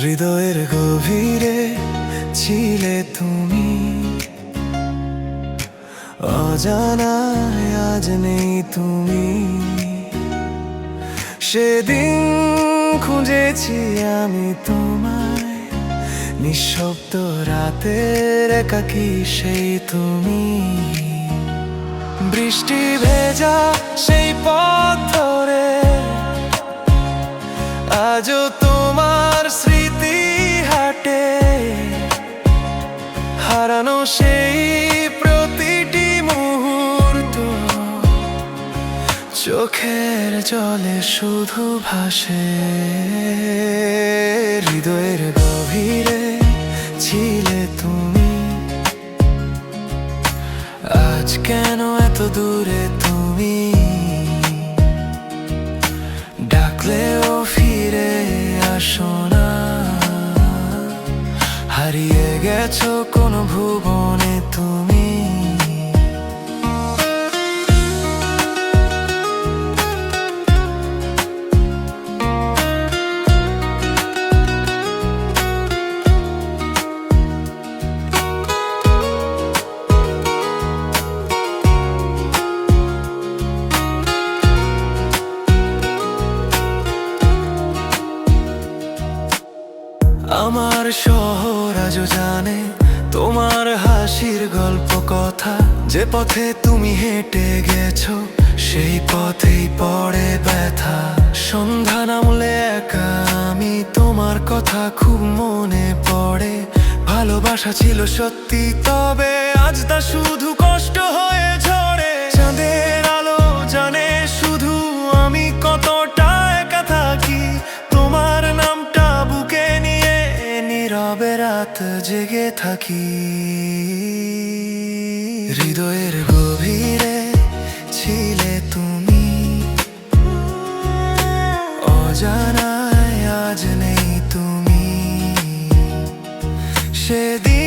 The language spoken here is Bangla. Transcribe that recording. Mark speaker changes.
Speaker 1: হৃদয়ের গভীরে ছিলে তুমি, অজানায় আজ নেই তুমি। সেদিন খুঁজেছি আমি তোমায়, নিঃশব্দ রাতের একাকী সেই তুমি। বৃষ্টি ভেজা সেই পথ ধরে আজও তোমার স্মৃতি হাটে, হারানো সেই প্রতিটি মুহূর্ত চোখের জলে শুধু ভাসে। হৃদয়ের গভীরে ছিলে তুমি, আজ কেন এত দূরে তুমি? ডাকলেও ফিরে আসো না, হারিয়ে গেছো কোন ভুবনে তুমি। আমার শহর আজও জানে তোমার হাসির গল্প কথা। যে পথে তুমি হেঁটে গেছো সেই পথেই পড়ে ব্যথা। সন্ধ্যা নামলে একা আমি তোমার কথা খুব মনে পড়ে। ভালোবাসা ছিল সত্যি, তবে আজ তা শুধু কষ্ট হয়ে ঝরে। চাঁদের আলো জানে শুধু আমি কতটা একা থাকি। তোমার নামটা বুকে নিয়ে নীরবে রাত জেগে থাকি। হৃদয়ের গভীরে ছিলে তুমি, অজানায় আজ নেই তুমি। সেদিন